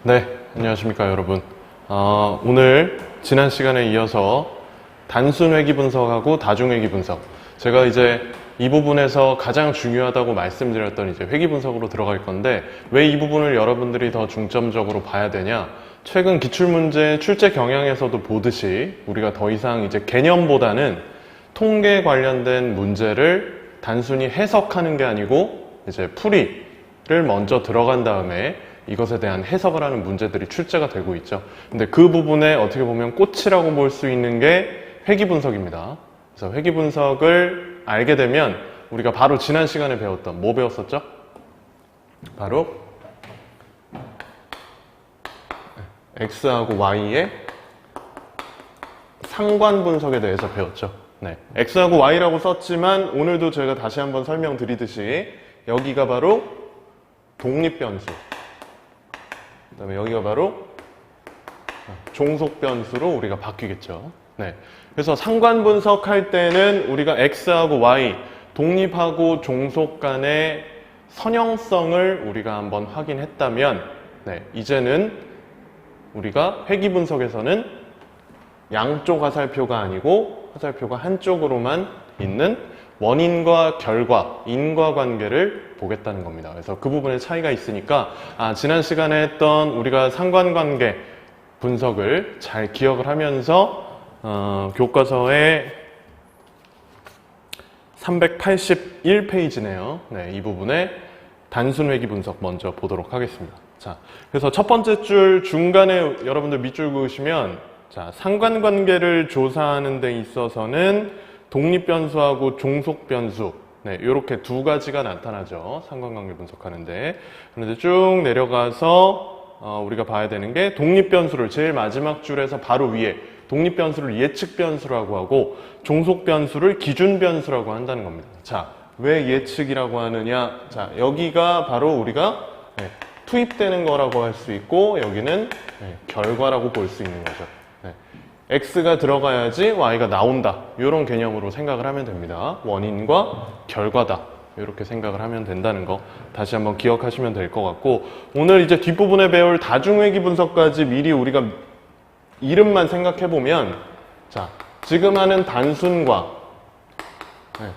네, 안녕하십니까 여러분. 오늘 지난 시간에 이어서 단순 회귀 분석하고 다중 회귀 분석, 제가 이제 이 부분에서 가장 중요하다고 말씀드렸던 이제 회귀 분석으로 들어갈 건데, 왜 이 부분을 여러분들이 더 중점적으로 봐야 되냐? 최근 기출문제 출제 경향에서도 보듯이 우리가 더 이상 이제 개념보다는 통계 관련된 문제를 단순히 해석하는 게 아니고 이제 풀이를 먼저 들어간 다음에 이것에 대한 해석을 하는 문제들이 출제가 되고 있죠. 근데 그 부분에 어떻게 보면 꽃이라고 볼 수 있는 게 회귀 분석입니다. 그래서 회귀 분석을 알게 되면 우리가 바로 지난 시간에 배웠던 뭐 배웠었죠? 바로 X하고 Y의 상관 분석에 대해서 배웠죠. 네, X하고 Y라고 썼지만 오늘도 제가 다시 한번 설명드리듯이 여기가 바로 독립변수, 그 다음에 여기가 바로 종속변수로 우리가 바뀌겠죠. 네. 그래서 상관 분석할 때는 우리가 X하고 Y, 독립하고 종속 간의 선형성을 우리가 한번 확인했다면, 네, 이제는 우리가 회귀 분석에서는 양쪽 화살표가 아니고 화살표가 한쪽으로만 있는 원인과 결과, 인과관계를 보겠다는 겁니다. 그래서 그 부분에 차이가 있으니까 지난 시간에 했던 우리가 상관관계 분석을 잘 기억을 하면서 교과서의 381페이지네요. 네, 이 부분에 단순 회귀 분석 먼저 보도록 하겠습니다. 자, 그래서 첫 번째 줄 중간에 여러분들 밑줄 그으시면, 자, 상관관계를 조사하는 데 있어서는 독립변수하고 종속변수, 네, 이렇게 두 가지가 나타나죠. 상관관계 분석하는데. 그런데 쭉 내려가서 우리가 봐야 되는 게 독립변수를 제일 마지막 줄에서 바로 위에 독립변수를 예측변수라고 하고 종속변수를 기준변수라고 한다는 겁니다. 자, 왜 예측이라고 하느냐? 자, 여기가 바로 우리가 투입되는 거라고 할 수 있고, 여기는 결과라고 볼 수 있는 거죠. X가 들어가야지 Y가 나온다, 이런 개념으로 생각을 하면 됩니다. 원인과 결과다, 이렇게 생각을 하면 된다는 거 다시 한번 기억하시면 될 것 같고, 오늘 이제 뒷부분에 배울 다중회귀 분석까지 미리 우리가 이름만 생각해보면, 자, 지금 하는 단순과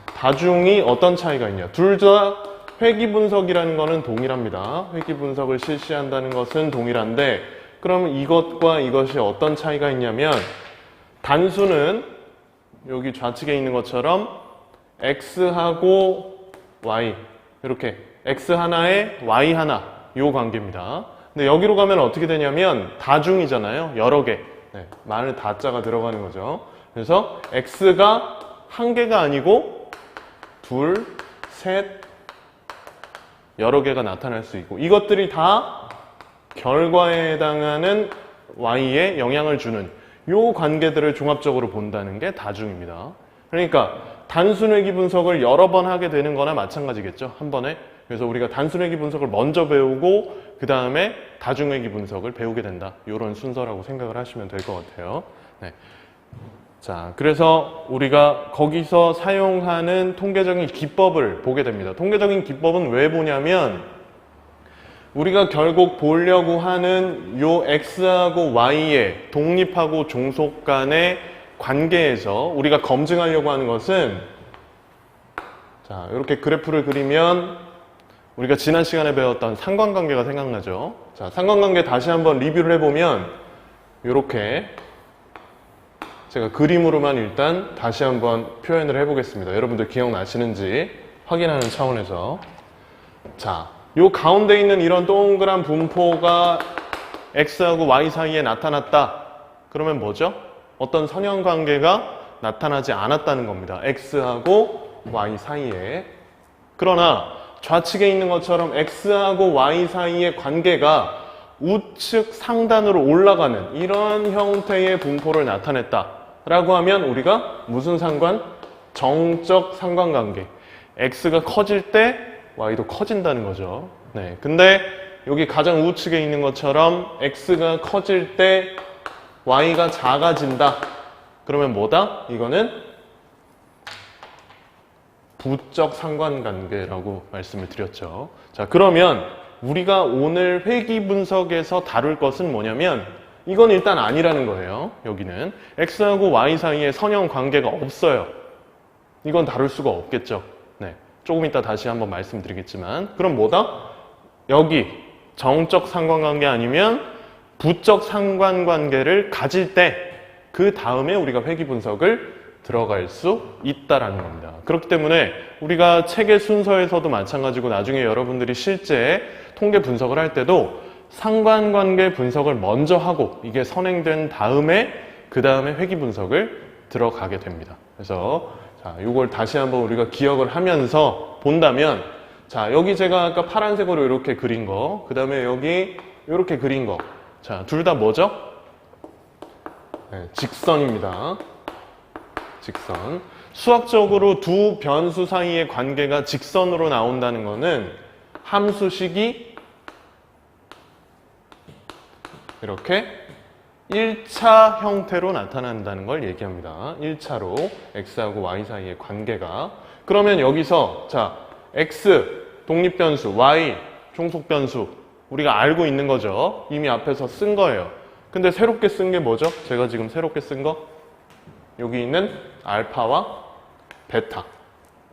다중이 어떤 차이가 있냐? 둘 다 회귀 분석이라는 거는 동일합니다. 회귀 분석을 실시한다는 것은 동일한데, 그럼 이것과 이것이 어떤 차이가 있냐면, 단수는 여기 좌측에 있는 것처럼 X하고 Y, 이렇게 X 하나에 Y 하나, 이 관계입니다. 근데 여기로 가면 어떻게 되냐면 다중이잖아요. 여러 개. 네, 많은 다자가 들어가는 거죠. 그래서 X가 한 개가 아니고 둘, 셋, 여러 개가 나타날 수 있고, 이것들이 다 결과에 해당하는 Y에 영향을 주는 요 관계들을 종합적으로 본다는 게 다중입니다. 그러니까 단순 회귀 분석을 여러 번 하게 되는 거나 마찬가지겠죠, 한 번에. 그래서 우리가 단순 회귀 분석을 먼저 배우고 그 다음에 다중 회귀 분석을 배우게 된다, 이런 순서라고 생각을 하시면 될 것 같아요. 네. 자, 그래서 우리가 거기서 사용하는 통계적인 기법을 보게 됩니다. 통계적인 기법은 왜 보냐면, 우리가 결국 보려고 하는 요 X하고 Y의 독립하고 종속 간의 관계에서 우리가 검증하려고 하는 것은, 자, 이렇게 그래프를 그리면 우리가 지난 시간에 배웠던 상관관계가 생각나죠. 자, 상관관계 다시 한번 리뷰를 해보면 이렇게 제가 그림으로만 일단 다시 한번 표현을 해보겠습니다. 여러분들 기억나시는지 확인하는 차원에서. 자, 요 가운데 있는 이런 동그란 분포가 X하고 Y 사이에 나타났다. 그러면 뭐죠? 어떤 선형관계가 나타나지 않았다는 겁니다. X하고 Y 사이에. 그러나 좌측에 있는 것처럼 X하고 Y 사이의 관계가 우측 상단으로 올라가는 이런 형태의 분포를 나타냈다 라고 하면 우리가 무슨 상관? 정적 상관관계. X가 커질 때 Y도 커진다는 거죠. 네, 근데 여기 가장 우측에 있는 것처럼 X가 커질 때 Y가 작아진다. 그러면 뭐다? 이거는 부적 상관관계라고 말씀을 드렸죠. 자, 그러면 우리가 오늘 회귀 분석에서 다룰 것은 뭐냐면 이건 일단 아니라는 거예요. 여기는 x하고 y 사이에 선형 관계가 없어요. 이건 다룰 수가 없겠죠. 네, 조금 이따 다시 한번 말씀드리겠지만 그럼 뭐다? 여기 정적 상관관계 아니면 부적 상관관계를 가질 때 그 다음에 우리가 회귀 분석을 들어갈 수 있다라는 겁니다. 그렇기 때문에 우리가 책의 순서에서도 마찬가지고 나중에 여러분들이 실제 통계 분석을 할 때도 상관관계 분석을 먼저 하고 이게 선행된 다음에 그 다음에 회귀 분석을 들어가게 됩니다. 그래서 자, 이걸 다시 한번 우리가 기억을 하면서 본다면 자, 여기 제가 아까 파란색으로 이렇게 그린 거, 그 다음에 여기 이렇게 그린 거. 자, 둘 다 뭐죠? 네, 직선입니다. 직선. 수학적으로 두 변수 사이의 관계가 직선으로 나온다는 것은 함수식이 이렇게 1차 형태로 나타난다는 걸 얘기합니다. 1차로 x하고 y 사이의 관계가. 그러면 여기서 자, x 독립변수, y 종속변수 우리가 알고 있는 거죠. 이미 앞에서 쓴 거예요. 근데 새롭게 쓴 게 뭐죠? 제가 지금 새롭게 쓴 거 여기 있는 알파와 베타.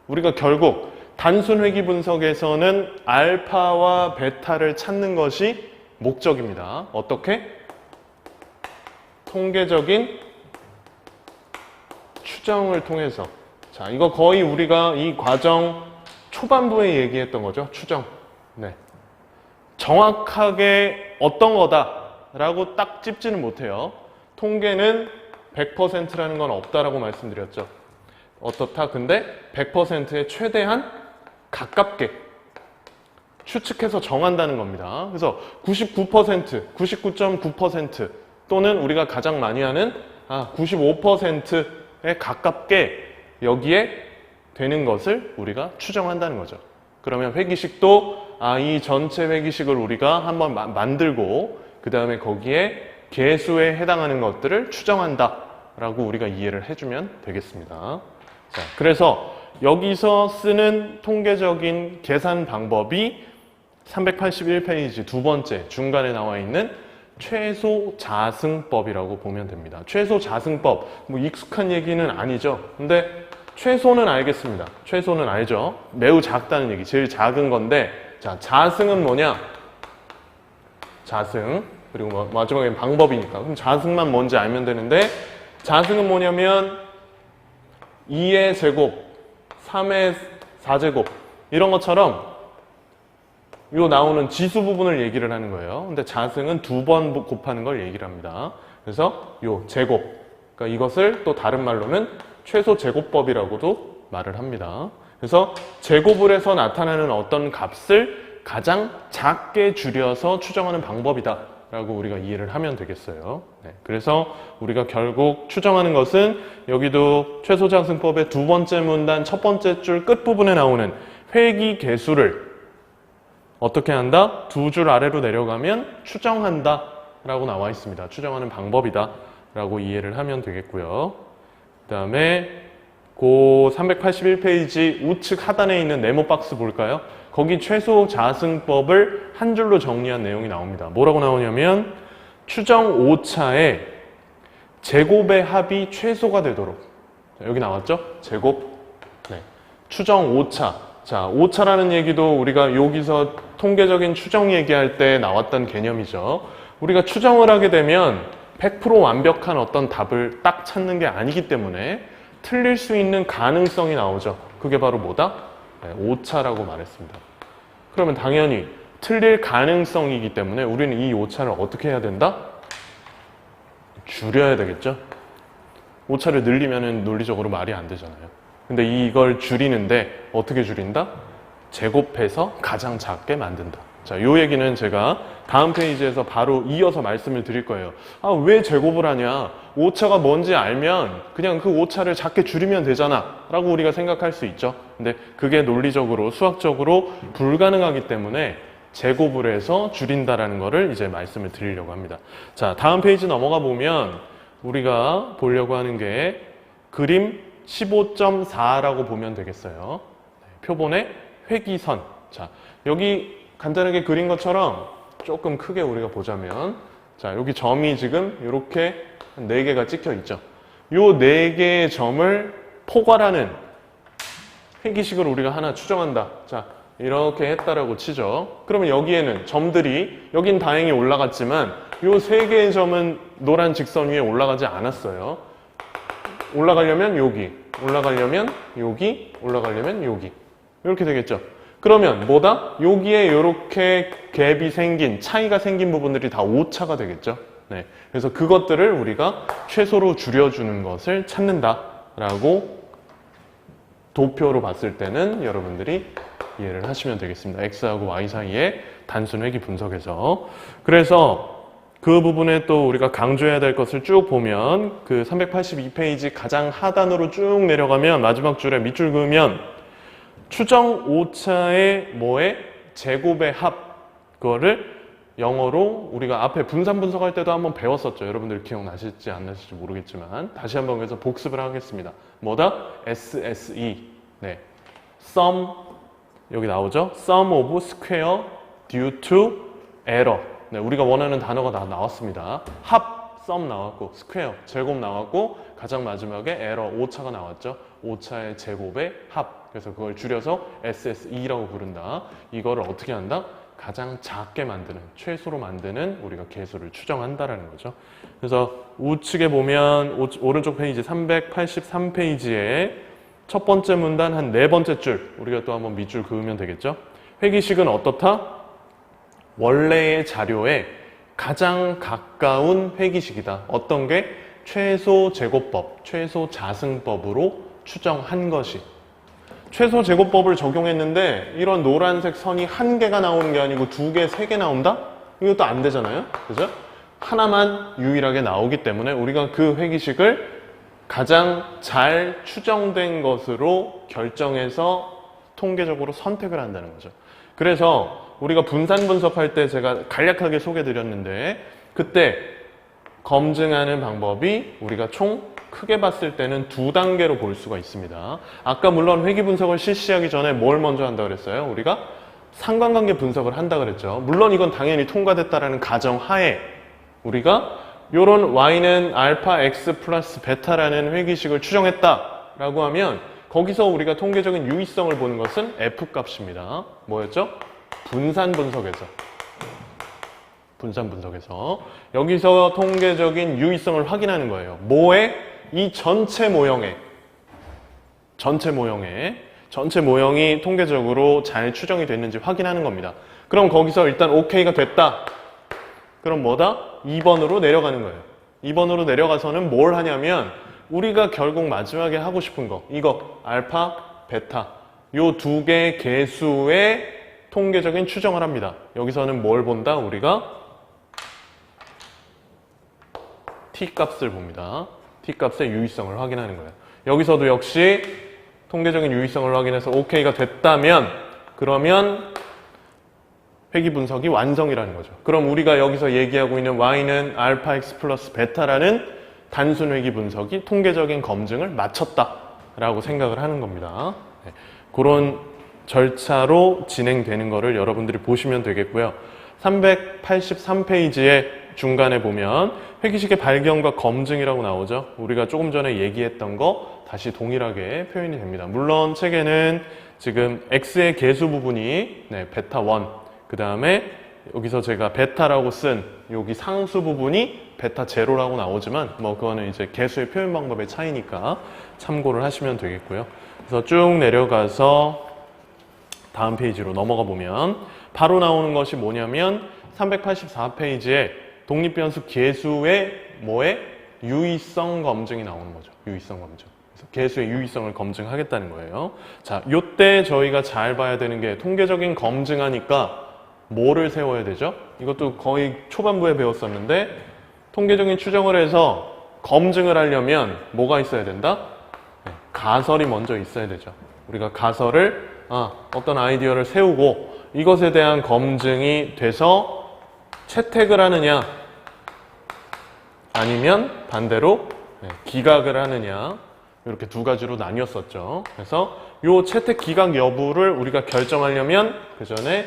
우리가 결국 단순 회귀 분석에서는 알파와 베타를 찾는 것이 목적입니다. 어떻게? 통계적인 추정을 통해서. 자, 이거 거의 우리가 이 과정 초반부에 얘기했던 거죠. 추정. 네. 정확하게 어떤 거다 라고 딱 찝지는 못해요. 통계는 100%라는 건 없다라고 말씀드렸죠. 어떻다? 근데 100%에 최대한 가깝게 추측해서 정한다는 겁니다. 그래서 99%, 99.9% 또는 우리가 가장 많이 하는 95%에 가깝게 여기에 되는 것을 우리가 추정한다는 거죠. 그러면 회귀식도 이 전체 회귀식을 우리가 한번 만들고 그 다음에 거기에 개수에 해당하는 것들을 추정한다 라고 우리가 이해를 해주면 되겠습니다. 자, 그래서 여기서 쓰는 통계적인 계산 방법이 381페이지 두 번째 중간에 나와 있는 최소자승법이라고 보면 됩니다. 최소자승법, 뭐 익숙한 얘기는 아니죠. 근데 최소는 알겠습니다. 최소는 알죠. 매우 작다는 얘기, 제일 작은 건데, 자, 자승은 뭐냐? 자승, 그리고 마지막엔 방법이니까. 그럼 자승만 뭔지 알면 되는데, 자승은 뭐냐면 2의 제곱, 3의 4제곱 이런 것처럼 요 나오는 지수 부분을 얘기를 하는 거예요. 근데 자승은 두 번 곱하는 걸 얘기를 합니다. 그래서 요 제곱, 그러니까 이것을 또 다른 말로는 최소 제곱법이라고도 말을 합니다. 그래서 제곱을 해서 나타나는 어떤 값을 가장 작게 줄여서 추정하는 방법이다 라고 우리가 이해를 하면 되겠어요. 네, 그래서 우리가 결국 추정하는 것은 여기도 최소자승법의 두 번째 문단 첫 번째 줄 끝부분에 나오는 회귀 개수를 어떻게 한다? 두 줄 아래로 내려가면 추정한다 라고 나와 있습니다. 추정하는 방법이다 라고 이해를 하면 되겠고요. 그 다음에 그 381페이지 우측 하단에 있는 네모 박스 볼까요? 거기 최소자승법을 한 줄로 정리한 내용이 나옵니다. 뭐라고 나오냐면 추정 오차에 제곱의 합이 최소가 되도록. 여기 나왔죠? 제곱. 네. 추정 오차. 자, 오차라는 얘기도 우리가 여기서 통계적인 추정 얘기할 때 나왔던 개념이죠. 우리가 추정을 하게 되면 100% 완벽한 어떤 답을 딱 찾는 게 아니기 때문에 틀릴 수 있는 가능성이 나오죠. 그게 바로 뭐다? 네, 오차라고 말했습니다. 그러면 당연히 틀릴 가능성이기 때문에 우리는 이 오차를 어떻게 해야 된다? 줄여야 되겠죠? 오차를 늘리면 논리적으로 말이 안 되잖아요. 근데 이걸 줄이는데 어떻게 줄인다? 제곱해서 가장 작게 만든다. 자, 요 얘기는 제가 다음 페이지에서 바로 이어서 말씀을 드릴 거예요. 왜 제곱을 하냐? 오차가 뭔지 알면 그냥 그 오차를 작게 줄이면 되잖아 라고 우리가 생각할 수 있죠. 근데 그게 논리적으로 수학적으로 불가능하기 때문에 제곱을 해서 줄인다라는 거를 이제 말씀을 드리려고 합니다. 자, 다음 페이지 넘어가 보면 우리가 보려고 하는 게 그림 15.4라고 보면 되겠어요. 표본의 회귀선. 자, 여기 간단하게 그린 것처럼 조금 크게 우리가 보자면, 자, 여기 점이 지금 이렇게 4개가 찍혀 있죠. 요 4개의 점을 포괄하는 회기식을 우리가 하나 추정한다. 자, 이렇게 했다라고 치죠. 그러면 여기에는 점들이, 여긴 다행히 올라갔지만 요 3개의 점은 노란 직선 위에 올라가지 않았어요. 올라가려면 여기, 올라가려면 여기, 올라가려면 여기. 이렇게 되겠죠. 그러면 뭐다? 여기에 이렇게 갭이 생긴, 차이가 생긴 부분들이 다 오차가 되겠죠. 네. 그래서 그것들을 우리가 최소로 줄여주는 것을 찾는다라고 도표로 봤을 때는 여러분들이 이해를 하시면 되겠습니다. X하고 Y 사이의 단순 회귀 분석에서. 그래서 그 부분에 또 우리가 강조해야 될 것을 쭉 보면 그 382페이지 가장 하단으로 쭉 내려가면 마지막 줄에 밑줄 그으면 추정 오차의 뭐의 제곱의 합, 그거를 영어로 우리가 앞에 분산 분석할 때도 한번 배웠었죠. 여러분들 기억나실지 안 나실지 모르겠지만 다시 한번 그래서 복습을 하겠습니다. 뭐다? SSE. 네. Sum, 여기 나오죠? Sum of square due to error. 네, 우리가 원하는 단어가 다 나왔습니다. 합, sum 나왔고, square, 제곱 나왔고, 가장 마지막에 error, 오차가 나왔죠. 오차의 제곱의 합. 그래서 그걸 줄여서 SSE라고 부른다. 이거를 어떻게 한다? 가장 작게 만드는, 최소로 만드는 우리가 개수를 추정한다라는 거죠. 그래서 우측에 보면 오른쪽 페이지 383페이지에 첫 번째 문단 한 4번째 줄, 우리가 또 한번 밑줄 그으면 되겠죠. 회기식은 어떻다? 원래의 자료에 가장 가까운 회기식이다. 어떤 게? 최소 제곱법, 최소 자승법으로 추정한 것이. 최소 제곱법을 적용했는데 이런 노란색 선이 1개가 나오는 게 아니고 2개, 3개 나온다? 이것도 안 되잖아요. 그죠? 하나만 유일하게 나오기 때문에 우리가 그 회기식을 가장 잘 추정된 것으로 결정해서 통계적으로 선택을 한다는 거죠. 그래서 우리가 분산 분석할 때 제가 간략하게 소개해 드렸는데 그때 검증하는 방법이 우리가 총 크게 봤을 때는 2단계로 볼 수가 있습니다. 아까 물론 회귀 분석을 실시하기 전에 뭘 먼저 한다 그랬어요? 우리가 상관관계 분석을 한다 그랬죠. 물론 이건 당연히 통과됐다라는 가정하에 우리가 요런 y는 알파 x 플러스 베타라는 회귀식을 추정했다라고 하면 거기서 우리가 통계적인 유의성을 보는 것은 f 값입니다. 뭐였죠? 분산 분석에서. 분산 분석에서 여기서 통계적인 유의성을 확인하는 거예요. 뭐에? 이 전체 모형이 통계적으로 잘 추정이 됐는지 확인하는 겁니다. 그럼 거기서 일단 OK가 됐다. 그럼 뭐다? 2번으로 내려가는 거예요. 2번으로 내려가서는 뭘 하냐면 우리가 결국 마지막에 하고 싶은 거 이거 알파, 베타 요 2개의 개수의 통계적인 추정을 합니다. 여기서는 뭘 본다? 우리가 T값을 봅니다. T값의 유의성을 확인하는 거예요. 여기서도 역시 통계적인 유의성을 확인해서 OK가 됐다면 그러면 회귀 분석이 완성이라는 거죠. 그럼 우리가 여기서 얘기하고 있는 Y는 알파 X 플러스 베타라는 단순 회귀 분석이 통계적인 검증을 마쳤다라고 생각을 하는 겁니다. 네. 그런 절차로 진행되는 거를 여러분들이 보시면 되겠고요. 383페이지에 중간에 보면 회귀식의 발견과 검증이라고 나오죠. 우리가 조금 전에 얘기했던 거 다시 동일하게 표현이 됩니다. 물론 책에는 지금 X의 개수 부분이 베타 1, 그 다음에 여기서 제가 베타라고 쓴 여기 상수 부분이 베타 제로라고 나오지만 뭐 그거는 이제 개수의 표현 방법의 차이니까 참고를 하시면 되겠고요. 그래서 쭉 내려가서 다음 페이지로 넘어가 보면 바로 나오는 것이 뭐냐면 384페이지에 독립변수 개수의 뭐에 유의성 검증이 나오는 거죠. 유의성 검증. 그래서 개수의 유의성을 검증하겠다는 거예요. 자, 요때 저희가 잘 봐야 되는 게 통계적인 검증하니까 뭐를 세워야 되죠? 이것도 거의 초반부에 배웠었는데 통계적인 추정을 해서 검증을 하려면 뭐가 있어야 된다? 가설이 먼저 있어야 되죠. 우리가 가설을 어떤 아이디어를 세우고 이것에 대한 검증이 돼서 채택을 하느냐 아니면 반대로 기각을 하느냐 이렇게 2가지로 나뉘었었죠. 그래서 이 채택 기각 여부를 우리가 결정하려면 그 전에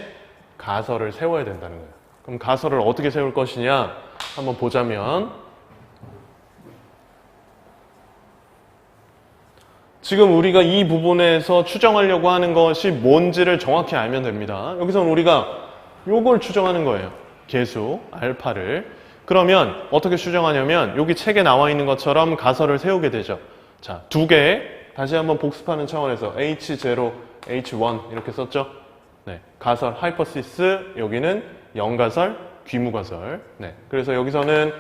가설을 세워야 된다는 거예요. 그럼 가설을 어떻게 세울 것이냐 한번 보자면, 지금 우리가 이 부분에서 추정하려고 하는 것이 뭔지를 정확히 알면 됩니다. 여기서는 우리가 요걸 추정하는 거예요. 계수 알파를. 그러면 어떻게 추정하냐면 여기 책에 나와 있는 것처럼 가설을 세우게 되죠. 자, 두 개 다시 한번 복습하는 차원에서 H0, H1 이렇게 썼죠. 네, 가설, 하이퍼시스, 여기는 영가설, 귀무가설. 네, 그래서 여기서는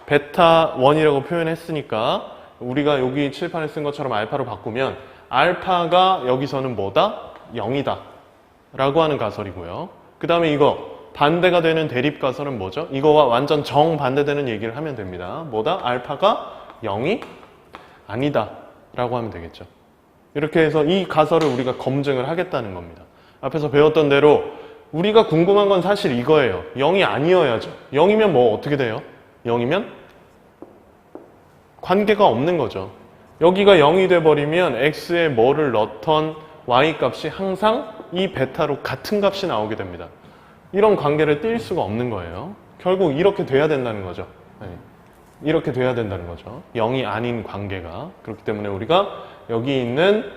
베타 1이라고 표현했으니까 우리가 여기 칠판에 쓴 것처럼 알파로 바꾸면 알파가 여기서는 뭐다? 0이다 라고 하는 가설이고요. 그 다음에 이거 반대가 되는 대립가설은 뭐죠? 이거와 완전 정반대되는 얘기를 하면 됩니다. 뭐다? 알파가 0이 아니다 라고 하면 되겠죠. 이렇게 해서 이 가설을 우리가 검증을 하겠다는 겁니다. 앞에서 배웠던 대로 우리가 궁금한 건 사실 이거예요. 0이 아니어야죠. 0이면 뭐 어떻게 돼요? 0이면 관계가 없는 거죠. 여기가 0이 돼버리면 x에 뭐를 넣던 y 값이 항상 이 베타로 같은 값이 나오게 됩니다. 이런 관계를 띌 수가 없는 거예요. 결국 이렇게 돼야 된다는 거죠. 네. 이렇게 돼야 된다는 거죠. 0이 아닌 관계가. 그렇기 때문에 우리가 여기 있는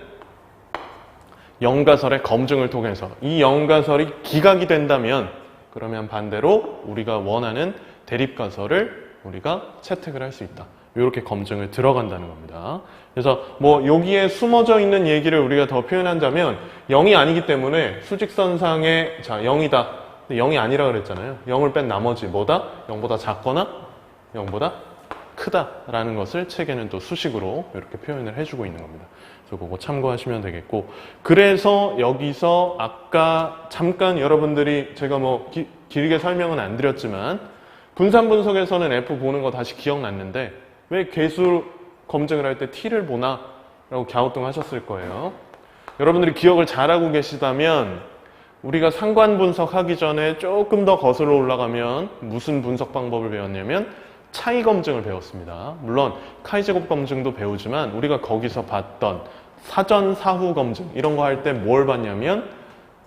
영가설의 검증을 통해서 이 영가설이 기각이 된다면 그러면 반대로 우리가 원하는 대립가설을 우리가 채택을 할 수 있다. 이렇게 검증을 들어간다는 겁니다. 그래서 뭐 여기에 숨어져 있는 얘기를 우리가 더 표현한다면 0이 아니기 때문에 수직선상에 자 0이다. 근데 0이 아니라 그랬잖아요. 0을 뺀 나머지 뭐다? 0보다 작거나 0보다 크다라는 것을 책에는 또 수식으로 이렇게 표현을 해주고 있는 겁니다. 그래서 그거 참고하시면 되겠고, 그래서 여기서 아까 잠깐 여러분들이 제가 뭐 길게 설명은 안 드렸지만 분산 분석에서는 F 보는 거 다시 기억났는데 왜 계수 검증을 할 때 T를 보나? 라고 갸우뚱하셨을 거예요. 여러분들이 기억을 잘하고 계시다면 우리가 상관 분석하기 전에 조금 더 거슬러 올라가면 무슨 분석 방법을 배웠냐면 차이 검증을 배웠습니다. 물론 카이제곱 검증도 배우지만 우리가 거기서 봤던 사전 사후 검증 이런 거 할 때 뭘 봤냐면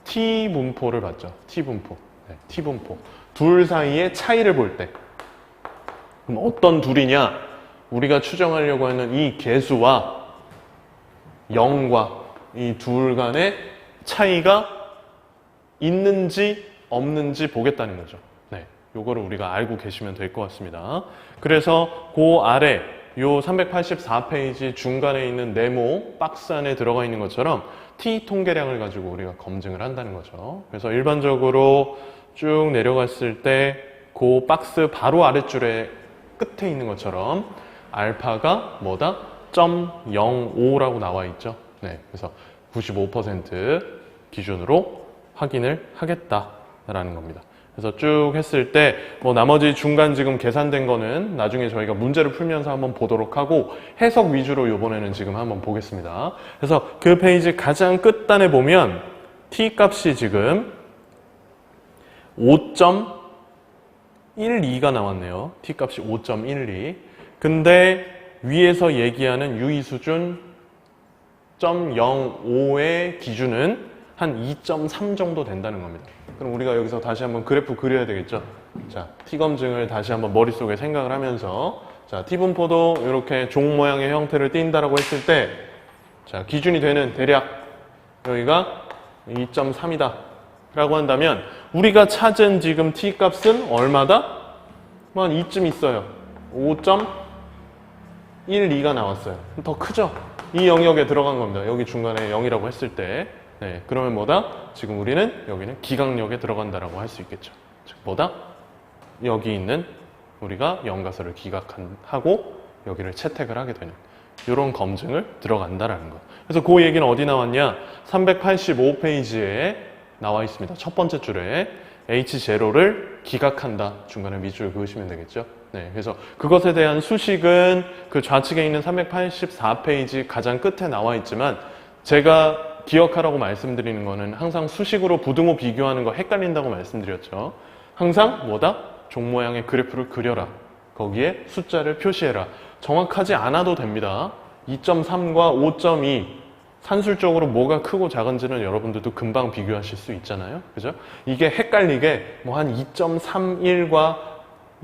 T 분포를 봤죠. T 분포. 네, T 분포. 둘 사이의 차이를 볼 때 그럼 어떤 둘이냐? 우리가 추정하려고 하는 이 계수와 0과 이 둘 간의 차이가 있는지 없는지 보겠다는 거죠. 네, 요거를 우리가 알고 계시면 될 것 같습니다. 그래서 그 아래 요 384페이지 중간에 있는 네모 박스 안에 들어가 있는 것처럼 T 통계량을 가지고 우리가 검증을 한다는 거죠. 그래서 일반적으로 쭉 내려갔을 때 그 박스 바로 아랫줄에 끝에 있는 것처럼 알파가 뭐다? 0.05라고 나와 있죠. 네, 그래서 95% 기준으로 확인을 하겠다라는 겁니다. 그래서 쭉 했을 때 뭐 나머지 중간 지금 계산된 거는 나중에 저희가 문제를 풀면서 한번 보도록 하고 해석 위주로 이번에는 지금 한번 보겠습니다. 그래서 그 페이지 가장 끝단에 보면 t 값이 지금 5.12가 나왔네요. t 값이 5.12. 근데 위에서 얘기하는 유의 수준 0.05의 기준은 한 2.3 정도 된다는 겁니다. 그럼 우리가 여기서 다시 한번 그래프 그려야 되겠죠? 자, t 검증을 다시 한번 머릿속에 생각을 하면서 자, t 분포도 이렇게 종 모양의 형태를 띈다라고 했을 때 자, 기준이 되는 대략 여기가 2.3이다 라고 한다면 우리가 찾은 지금 t 값은 얼마다? 뭐 한 이쯤 있어요. 5.12가 나왔어요. 더 크죠? 이 영역에 들어간 겁니다. 여기 중간에 0이라고 했을 때 네, 그러면 뭐다? 지금 우리는 여기는 기각역에 들어간다라고 할 수 있겠죠. 즉 뭐다? 여기 있는 우리가 영가설을 기각하고 여기를 채택을 하게 되는 이런 검증을 들어간다라는 것. 그래서 그 얘기는 어디 나왔냐? 385페이지에 나와 있습니다. 첫 번째 줄에 H0를 기각한다. 중간에 밑줄 그으시면 되겠죠. 네, 그래서 그것에 대한 수식은 그 좌측에 있는 384페이지 가장 끝에 나와 있지만 제가 기억하라고 말씀드리는 거는 항상 수식으로 부등호 비교하는 거 헷갈린다고 말씀드렸죠. 항상 뭐다? 종 모양의 그래프를 그려라. 거기에 숫자를 표시해라. 정확하지 않아도 됩니다. 2.3과 5.2 산술적으로 뭐가 크고 작은지는 여러분들도 금방 비교하실 수 있잖아요. 그죠? 이게 헷갈리게 뭐 한 2.31과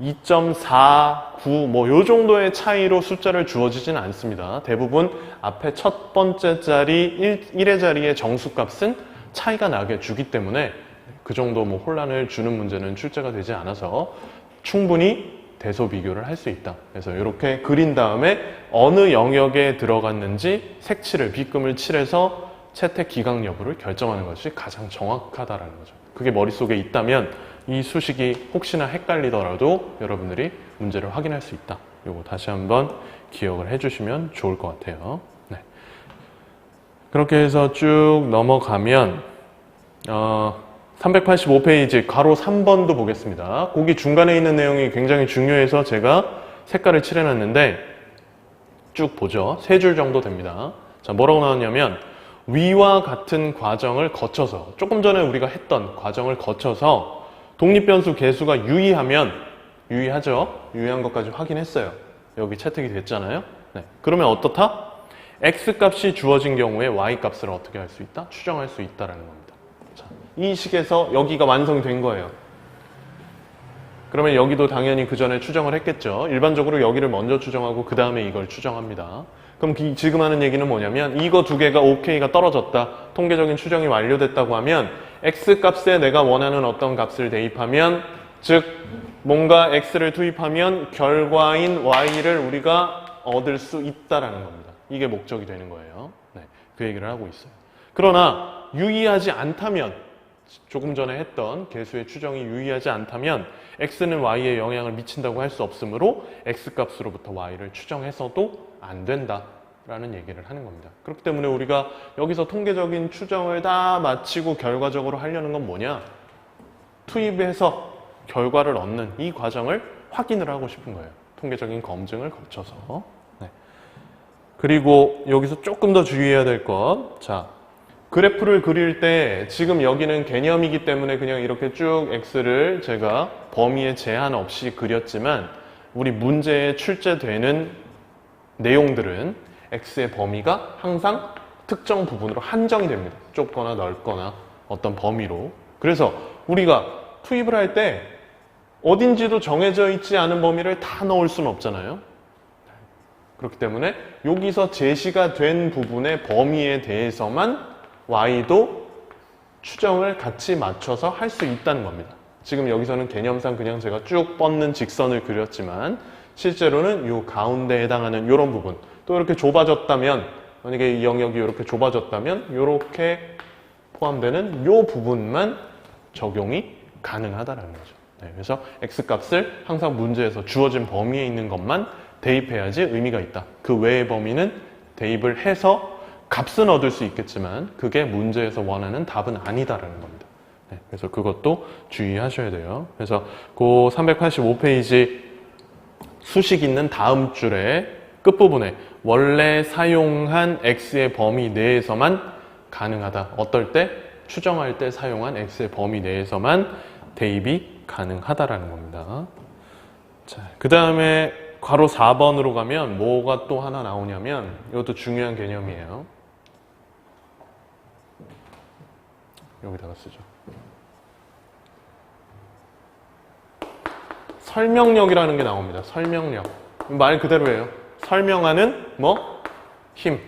2.49 뭐 요 정도의 차이로 숫자를 주어지지는 않습니다. 대부분 앞에 첫 번째 자리 1의 자리의 정수값은 차이가 나게 주기 때문에 그 정도 뭐 혼란을 주는 문제는 출제가 되지 않아서 충분히 대소 비교를 할 수 있다. 그래서 이렇게 그린 다음에 어느 영역에 들어갔는지 색칠을 빗금을 칠해서 채택 기각 여부를 결정하는 것이 가장 정확하다라는 거죠. 그게 머릿속에 있다면 이 수식이 혹시나 헷갈리더라도 여러분들이 문제를 확인할 수 있다. 이거 다시 한번 기억을 해주시면 좋을 것 같아요. 네. 그렇게 해서 쭉 넘어가면 385페이지 가로 3번도 보겠습니다. 거기 중간에 있는 내용이 굉장히 중요해서 제가 색깔을 칠해놨는데 쭉 보죠. 3줄 정도 됩니다. 자, 뭐라고 나왔냐면 위와 같은 과정을 거쳐서 조금 전에 우리가 했던 과정을 거쳐서 독립변수 개수가 유의하면 유의하죠. 유의한 것까지 확인했어요. 여기 채택이 됐잖아요. 네. 그러면 어떻다? x값이 주어진 경우에 y값을 어떻게 할 수 있다? 추정할 수 있다라는 겁니다. 이 식에서 여기가 완성된 거예요. 그러면 여기도 당연히 그 전에 추정을 했겠죠. 일반적으로 여기를 먼저 추정하고 그 다음에 이걸 추정합니다. 그럼 지금 하는 얘기는 뭐냐면 이거 두 개가 OK가 떨어졌다. 통계적인 추정이 완료됐다고 하면 X값에 내가 원하는 어떤 값을 대입하면 즉 뭔가 X를 투입하면 결과인 Y를 우리가 얻을 수 있다라는 겁니다. 이게 목적이 되는 거예요. 네, 그 얘기를 하고 있어요. 그러나 유의하지 않다면 조금 전에 했던 개수의 추정이 유의하지 않다면 x는 y에 영향을 미친다고 할 수 없으므로 x값으로부터 y를 추정해서도 안 된다라는 얘기를 하는 겁니다. 그렇기 때문에 우리가 여기서 통계적인 추정을 다 마치고 결과적으로 하려는 건 뭐냐? 투입해서 결과를 얻는 이 과정을 확인을 하고 싶은 거예요. 통계적인 검증을 거쳐서. 네. 그리고 여기서 조금 더 주의해야 될 것. 자, 그래프를 그릴 때 지금 여기는 개념이기 때문에 그냥 이렇게 쭉 x를 제가 범위에 제한 없이 그렸지만 우리 문제에 출제되는 내용들은 x의 범위가 항상 특정 부분으로 한정이 됩니다. 좁거나 넓거나 어떤 범위로. 그래서 우리가 투입을 할 때 어딘지도 정해져 있지 않은 범위를 다 넣을 수는 없잖아요. 그렇기 때문에 여기서 제시가 된 부분의 범위에 대해서만 y도 추정을 같이 맞춰서 할 수 있다는 겁니다. 지금 여기서는 개념상 그냥 제가 쭉 뻗는 직선을 그렸지만 실제로는 이 가운데에 해당하는 이런 부분 또 이렇게 좁아졌다면 만약에 이 영역이 이렇게 좁아졌다면 이렇게 포함되는 이 부분만 적용이 가능하다는 거죠. 네, 그래서 x값을 항상 문제에서 주어진 범위에 있는 것만 대입해야지 의미가 있다. 그 외의 범위는 대입을 해서 값은 얻을 수 있겠지만 그게 문제에서 원하는 답은 아니다라는 겁니다. 네, 그래서 그것도 주의하셔야 돼요. 그래서 그 385페이지 수식 있는 다음 줄에 끝부분에 원래 사용한 x의 범위 내에서만 가능하다. 어떨 때? 추정할 때 사용한 x의 범위 내에서만 대입이 가능하다라는 겁니다. 자, 그 다음에 괄호 4번으로 가면 뭐가 또 하나 나오냐면 이것도 중요한 개념이에요. 여기다가 쓰죠. 설명력이라는 게 나옵니다. 설명력. 말 그대로예요. 설명하는 뭐? 힘.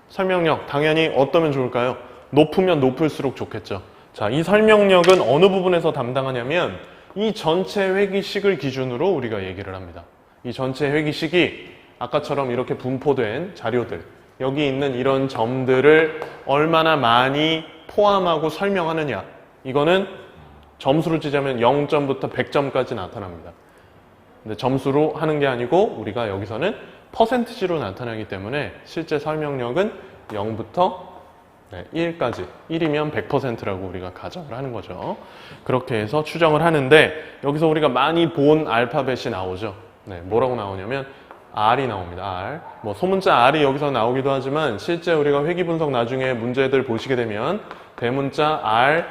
설명력. 당연히 어떠면 좋을까요? 높으면 높을수록 좋겠죠. 자, 이 설명력은 어느 부분에서 담당하냐면 이 전체 회기식을 기준으로 우리가 얘기를 합니다. 이 전체 회기식이 아까처럼 이렇게 분포된 자료들 여기 있는 이런 점들을 얼마나 많이 포함하고 설명하느냐 이거는 점수로 치자면 0점부터 100점까지 나타납니다. 근데 점수로 하는 게 아니고 우리가 여기서는 퍼센티지로 나타나기 때문에 실제 설명력은 0부터 1까지 1이면 100%라고 우리가 가정을 하는 거죠. 그렇게 해서 추정을 하는데 여기서 우리가 많이 본 알파벳이 나오죠. 네, 뭐라고 나오냐면 R이 나옵니다. R. 뭐 소문자 R이 여기서 나오기도 하지만 실제 우리가 회귀 분석 나중에 문제들 보시게 되면 대문자 R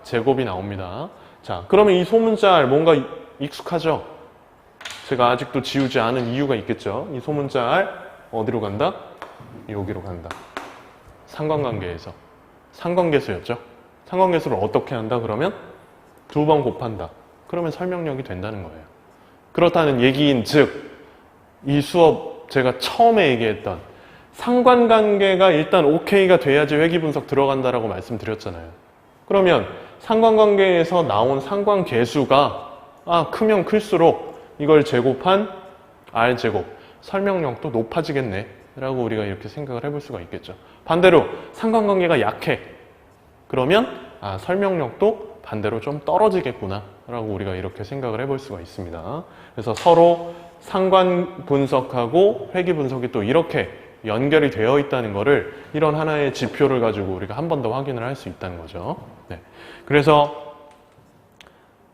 제곱이 나옵니다. 자, 그러면 이 소문자 R 뭔가 익숙하죠? 제가 아직도 지우지 않은 이유가 있겠죠. 이 소문자 R 어디로 간다? 여기로 간다. 상관관계에서. 상관계수였죠. 상관계수를 어떻게 한다? 그러면 2번 곱한다. 그러면 설명력이 된다는 거예요. 그렇다는 얘기인 즉, 이 수업 제가 처음에 얘기했던 상관관계가 일단 OK가 돼야지 회귀분석 들어간다라고 말씀드렸잖아요. 그러면 상관관계에서 나온 상관계수가 크면 클수록 이걸 제곱한 R제곱, 설명력도 높아지겠네 라고 우리가 이렇게 생각을 해볼 수가 있겠죠. 반대로 상관관계가 약해. 그러면 설명력도 반대로 좀 떨어지겠구나 라고 우리가 이렇게 생각을 해볼 수가 있습니다. 그래서 서로 상관 분석하고 회귀 분석이 또 이렇게 연결이 되어 있다는 거를 이런 하나의 지표를 가지고 우리가 한 번 더 확인을 할 수 있다는 거죠. 네. 그래서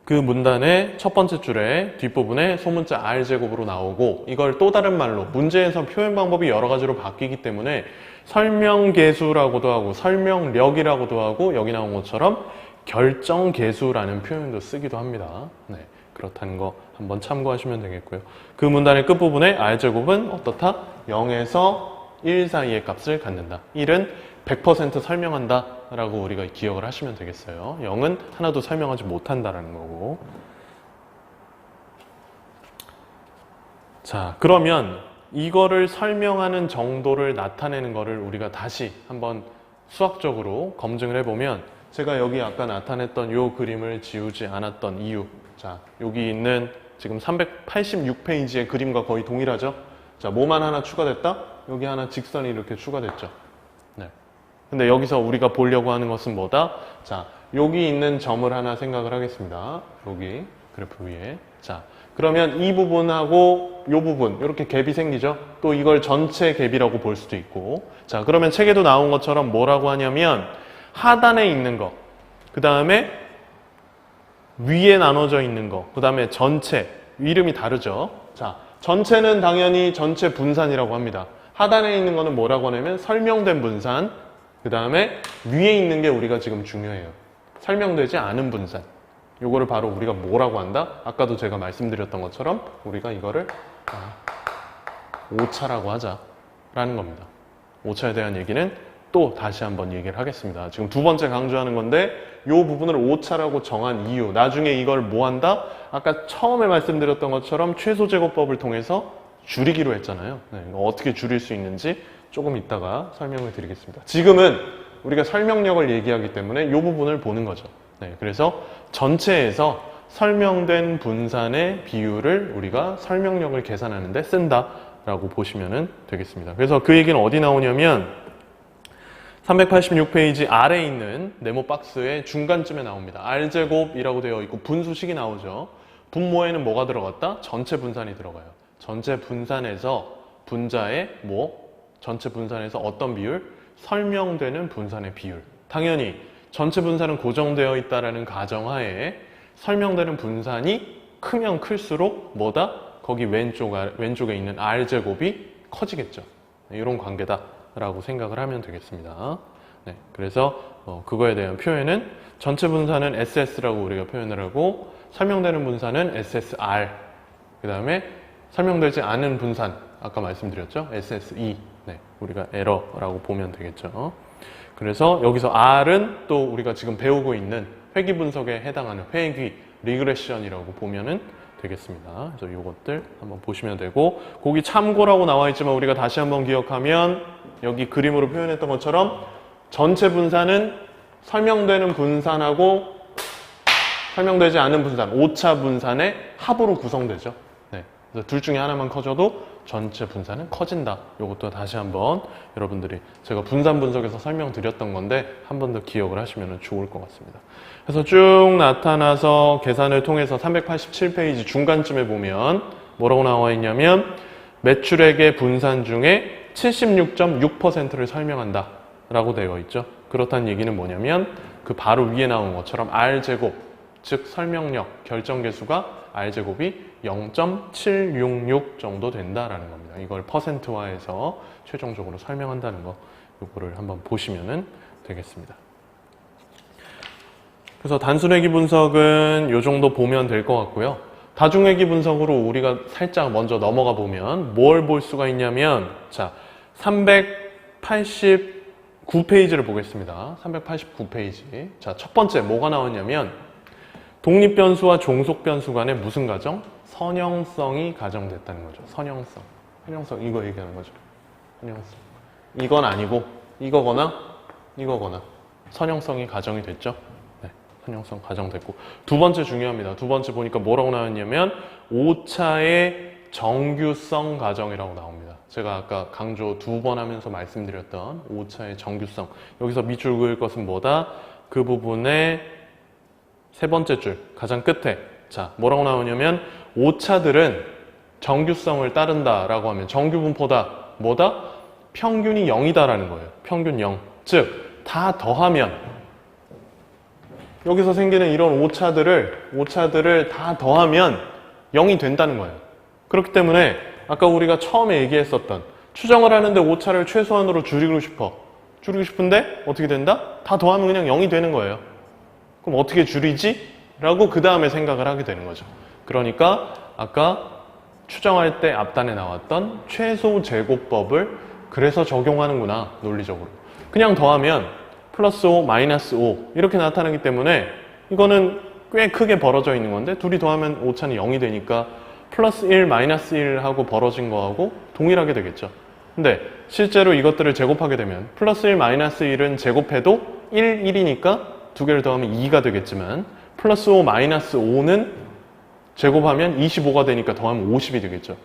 그 문단의 첫 번째 줄에 뒷부분에 소문자 R제곱으로 나오고, 이걸 또 다른 말로 문제에서 표현 방법이 여러 가지로 바뀌기 때문에 설명계수라고도 하고 설명력이라고도 하고 여기 나온 것처럼 결정계수라는 표현도 쓰기도 합니다. 네, 그렇다는 거 한번 참고하시면 되겠고요. 그 문단의 끝부분에 R제곱은 어떻다? 0에서 1 사이의 값을 갖는다. 1은 100% 설명한다 라고 우리가 기억을 하시면 되겠어요. 0은 하나도 설명하지 못한다라는 거고. 자, 그러면 이거를 설명하는 정도를 나타내는 거를 우리가 다시 한번 수학적으로 검증을 해보면, 제가 여기 아까 나타냈던 이 그림을 지우지 않았던 이유, 자, 여기 있는 지금 386페이지의 그림과 거의 동일하죠? 자, 뭐만 하나 추가됐다? 여기 하나 직선이 이렇게 추가됐죠? 네. 근데 여기서 우리가 보려고 하는 것은 뭐다? 자, 여기 있는 점을 하나 생각을 하겠습니다. 여기 그래프 위에. 자, 그러면 이 부분하고 이 부분 이렇게 갭이 생기죠? 또 이걸 전체 갭이라고 볼 수도 있고. 자, 그러면 책에도 나온 것처럼 뭐라고 하냐면 하단에 있는 거, 그 다음에 위에 나눠져 있는 거, 그 다음에 전체, 이름이 다르죠? 자, 전체는 당연히 전체 분산이라고 합니다. 하단에 있는 거는 뭐라고 하냐면 설명된 분산, 그 다음에 위에 있는 게 우리가 지금 중요해요. 설명되지 않은 분산. 요거를 바로 우리가 뭐라고 한다? 아까도 제가 말씀드렸던 것처럼 우리가 이거를 오차라고 하자라는 겁니다. 오차에 대한 얘기는 또 다시 한번 얘기를 하겠습니다. 지금 두 번째 강조하는 건데 이 부분을 오차라고 정한 이유, 나중에 이걸 뭐 한다? 아까 처음에 말씀드렸던 것처럼 최소제곱법을 통해서 줄이기로 했잖아요. 네, 이거 어떻게 줄일 수 있는지 조금 이따가 설명을 드리겠습니다. 지금은 우리가 설명력을 얘기하기 때문에 이 부분을 보는 거죠. 네, 그래서 전체에서 설명된 분산의 비율을 우리가 설명력을 계산하는 데 쓴다라고 보시면 되겠습니다. 그래서 그 얘기는 어디 나오냐면 386페이지 아래에 있는 네모 박스의 중간쯤에 나옵니다. R제곱이라고 되어 있고 분수식이 나오죠. 분모에는 뭐가 들어갔다? 전체 분산이 들어가요. 전체 분산에서 분자의 전체 분산에서 어떤 비율? 설명되는 분산의 비율. 당연히 전체 분산은 고정되어 있다라는 가정하에 설명되는 분산이 크면 클수록 뭐다? 거기 왼쪽에 있는 R제곱이 커지겠죠. 이런 관계다라고 생각을 하면 되겠습니다. 네, 그래서 그거에 대한 표현은 전체 분산은 SS라고 우리가 표현을 하고 설명되는 분산은 SSR, 그 다음에 설명되지 않은 분산, 아까 말씀드렸죠? SSE. 네, 우리가 에러라고 보면 되겠죠. 그래서 여기서 R은 또 우리가 지금 배우고 있는 회귀 분석에 해당하는 회귀, 리그레션이라고 보면은 되겠습니다. 그래서 이것들 한번 보시면 되고, 거기 참고라고 나와 있지만 우리가 다시 한번 기억하면 여기 그림으로 표현했던 것처럼 전체 분산은 설명되는 분산하고 설명되지 않은 분산, 오차 분산의 합으로 구성되죠. 네, 그래서 둘 중에 하나만 커져도 전체 분산은 커진다. 이것도 다시 한번 여러분들이 제가 분산 분석에서 설명드렸던 건데 한 번 더 기억을 하시면 좋을 것 같습니다. 그래서 쭉 나타나서 계산을 통해서 387페이지 중간쯤에 보면 뭐라고 나와 있냐면 매출액의 분산 중에 76.6%를 설명한다 라고 되어 있죠. 그렇다는 얘기는 뭐냐면 그 바로 위에 나온 것처럼 R제곱, 즉 설명력, 결정계수가 R제곱이 0.766 정도 된다라는 겁니다. 이걸 퍼센트화해서 최종적으로 설명한다는 거, 이거를 한번 보시면 되겠습니다. 그래서 단순회귀 분석은 이 정도 보면 될 것 같고요. 다중회귀 분석으로 우리가 살짝 먼저 넘어가 보면 뭘 볼 수가 있냐면, 자, 9페이지를 보겠습니다. 389페이지. 자, 첫 번째 뭐가 나왔냐면 독립변수와 종속변수 간에 무슨 가정? 선형성이 가정됐다는 거죠. 선형성. 선형성 이거 얘기하는 거죠. 선형성. 이건 아니고 이거거나 이거거나 선형성이 가정이 됐죠. 네, 선형성 가정됐고 두 번째 중요합니다. 두 번째 보니까 뭐라고 나왔냐면 오차의 정규성 가정이라고 나옵니다. 제가 아까 강조 2번 하면서 말씀드렸던 오차의 정규성. 여기서 밑줄 그을 것은 뭐다? 그 부분의 세 번째 줄 가장 끝에 자 뭐라고 나오냐면 오차들은 정규성을 따른다라고 하면 정규분포다 뭐다? 평균이 0이다라는 거예요. 평균 0. 즉 다 더하면 여기서 생기는 이런 오차들을 다 더하면 0이 된다는 거예요. 그렇기 때문에 아까 우리가 처음에 얘기했었던 추정을 하는데 오차를 최소한으로 줄이고 싶은데 어떻게 된다? 다 더하면 그냥 0이 되는 거예요. 그럼 어떻게 줄이지? 라고 그 다음에 생각을 하게 되는 거죠. 그러니까 아까 추정할 때 앞단에 나왔던 최소 제곱법을 그래서 적용하는구나, 논리적으로. 그냥 더하면 플러스 5, 마이너스 5 이렇게 나타나기 때문에 이거는 꽤 크게 벌어져 있는 건데 둘이 더하면 오차는 0이 되니까 플러스 1, 마이너스 1 하고 벌어진 거하고 동일하게 되겠죠. 근데 실제로 이것들을 제곱하게 되면 플러스 1, 마이너스 1은 제곱해도 1, 1이니까 두 개를 더하면 2가 되겠지만 플러스 5, 마이너스 5는 제곱하면 25가 되니까 더하면 50이 되겠죠.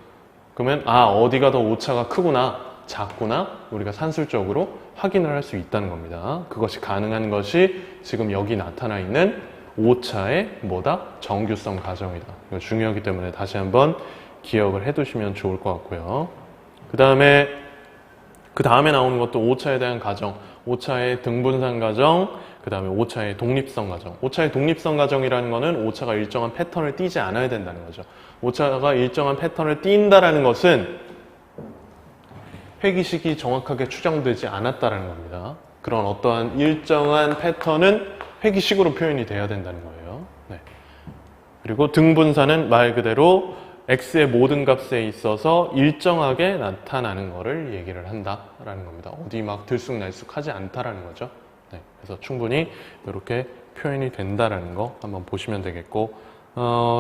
그러면 어디가 더 오차가 크구나, 작구나 우리가 산술적으로 확인을 할 수 있다는 겁니다. 그것이 가능한 것이 지금 여기 나타나 있는 오차의 뭐다? 정규성 가정이다. 이거 중요하기 때문에 다시 한번 기억을 해두시면 좋을 것 같고요. 그 다음에 나오는 것도 오차에 대한 가정, 오차의 등분산 가정, 그 다음에 오차의 독립성 가정. 오차의 독립성 가정이라는 거는 오차가 일정한 패턴을 띠지 않아야 된다는 거죠. 오차가 일정한 패턴을 띈다라는 것은 회기식이 정확하게 추정되지 않았다는 겁니다. 그런 어떠한 일정한 패턴은 회기식으로 표현이 돼야 된다는 거예요. 네. 그리고 등분산은 말 그대로 x의 모든 값에 있어서 일정하게 나타나는 것을 얘기를 한다라는 겁니다. 어디 막 들쑥날쑥하지 않다라는 거죠. 네. 그래서 충분히 이렇게 표현이 된다라는 거 한번 보시면 되겠고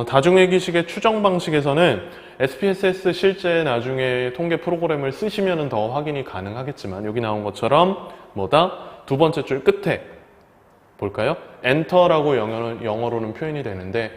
다중회기식의 추정 방식에서는 SPSS 실제 나중에 통계 프로그램을 쓰시면 더 확인이 가능하겠지만 여기 나온 것처럼 뭐다? 두 번째 줄 끝에 볼까요? 엔터라고 영어로는 표현이 되는데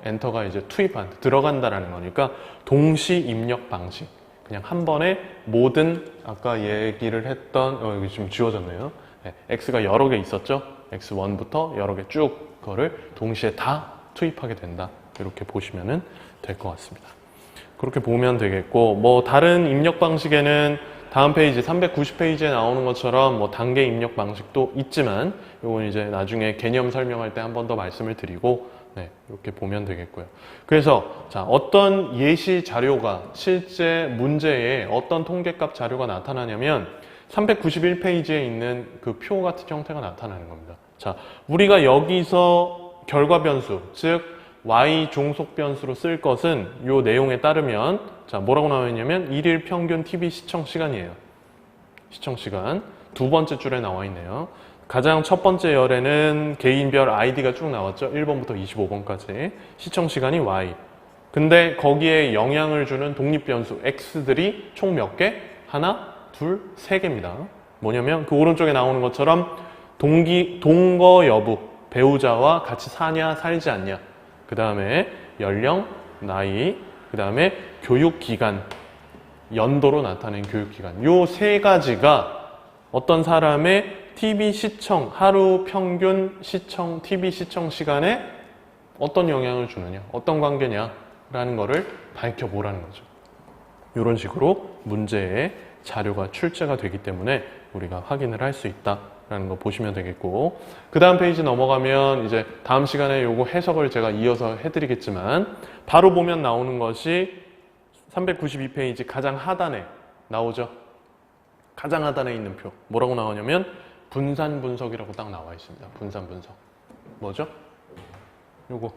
엔터가 이제 투입한, 들어간다라는 거니까 동시 입력 방식. 그냥 한 번에 모든 아까 얘기를 했던 여기 지금 지워졌네요. 네, X가 여러 개 있었죠? X1부터 여러 개 쭉 그거를 동시에 다 투입하게 된다. 이렇게 보시면 될 것 같습니다. 그렇게 보면 되겠고 뭐 다른 입력 방식에는 다음 페이지 390페이지에 나오는 것처럼 뭐 단계 입력 방식도 있지만 이건 이제 나중에 개념 설명할 때 한 번 더 말씀을 드리고 네, 이렇게 보면 되겠고요. 그래서 자, 어떤 예시 자료가 실제 문제에 어떤 통계값 자료가 나타나냐면 391페이지에 있는 그 표 같은 형태가 나타나는 겁니다. 자, 우리가 여기서 결과 변수, 즉 y 종속 변수로 쓸 것은 이 내용에 따르면 자, 뭐라고 나와 있냐면 일일 평균 TV 시청 시간이에요. 시청 시간. 두 번째 줄에 나와 있네요. 가장 첫 번째 열에는 개인별 아이디가 쭉 나왔죠. 1번부터 25번까지. 시청 시간이 y. 근데 거기에 영향을 주는 독립 변수 x들이 총 몇 개? 하나, 둘, 세 개입니다. 뭐냐면 그 오른쪽에 나오는 것처럼 동거 여부, 배우자와 같이 사냐, 살지 않냐. 그 다음에 연령, 나이, 그 다음에 교육기간, 연도로 나타낸 교육기간. 요 세 가지가 어떤 사람의 TV 시청, 하루 평균 시청, TV 시청 시간에 어떤 영향을 주느냐, 어떤 관계냐라는 거를 밝혀보라는 거죠. 이런 식으로 문제에 자료가 출제가 되기 때문에 우리가 확인을 할 수 있다라는 거 보시면 되겠고, 그 다음 페이지 넘어가면 이제 다음 시간에 요거 해석을 제가 이어서 해드리겠지만 바로 보면 나오는 것이 392페이지 가장 하단에 나오죠. 가장 하단에 있는 표 뭐라고 나오냐면 분산 분석이라고 딱 나와 있습니다. 분산 분석 뭐죠? 요거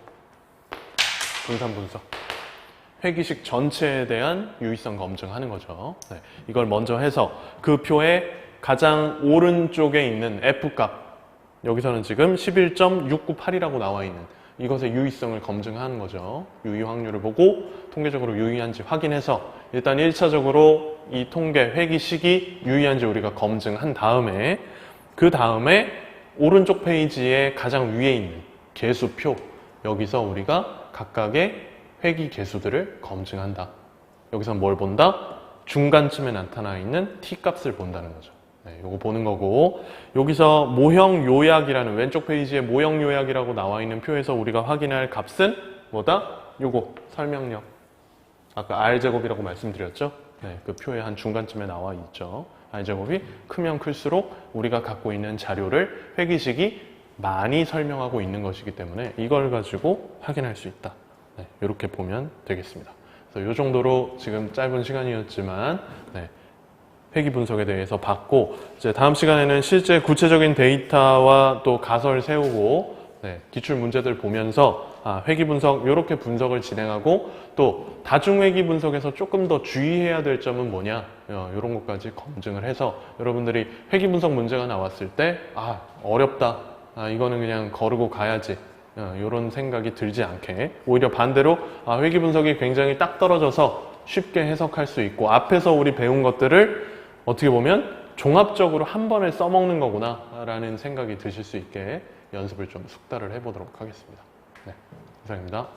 분산 분석, 회기식 전체에 대한 유의성 검증하는 거죠. 네, 이걸 먼저 해서 그 표에 가장 오른쪽에 있는 F값, 여기서는 지금 11.698이라고 나와 있는 이것의 유의성을 검증하는 거죠. 유의 확률을 보고 통계적으로 유의한지 확인해서 일단 1차적으로 이 통계 회기 시기 유의한지 우리가 검증한 다음에 그 다음에 오른쪽 페이지에 가장 위에 있는 개수표, 여기서 우리가 각각의 회기 개수들을 검증한다. 여기서 뭘 본다? 중간쯤에 나타나 있는 T값을 본다는 거죠. 네, 요거 보는 거고, 여기서 모형 요약이라는 왼쪽 페이지에 모형 요약이라고 나와 있는 표에서 우리가 확인할 값은 뭐다? 요거 설명력. 아까 R제곱이라고 말씀드렸죠? 네, 그 표의 한 중간쯤에 나와 있죠. R제곱이 크면 클수록 우리가 갖고 있는 자료를 회기식이 많이 설명하고 있는 것이기 때문에 이걸 가지고 확인할 수 있다. 네, 이렇게 보면 되겠습니다. 그래서 이 정도로 지금 짧은 시간이었지만 네, 회기 분석에 대해서 봤고, 이제 다음 시간에는 실제 구체적인 데이터와 또 가설 세우고 네, 기출 문제들 보면서 회기 분석, 이렇게 분석을 진행하고 또 다중회기 분석에서 조금 더 주의해야 될 점은 뭐냐, 이런 것까지 검증을 해서 여러분들이 회기 분석 문제가 나왔을 때 어렵다, 이거는 그냥 거르고 가야지, 이런 생각이 들지 않게, 오히려 반대로 회기 분석이 굉장히 딱 떨어져서 쉽게 해석할 수 있고 앞에서 우리 배운 것들을 어떻게 보면 종합적으로 한 번에 써먹는 거구나 라는 생각이 드실 수 있게 연습을 좀 숙달을 해보도록 하겠습니다. 네, 이상입니다.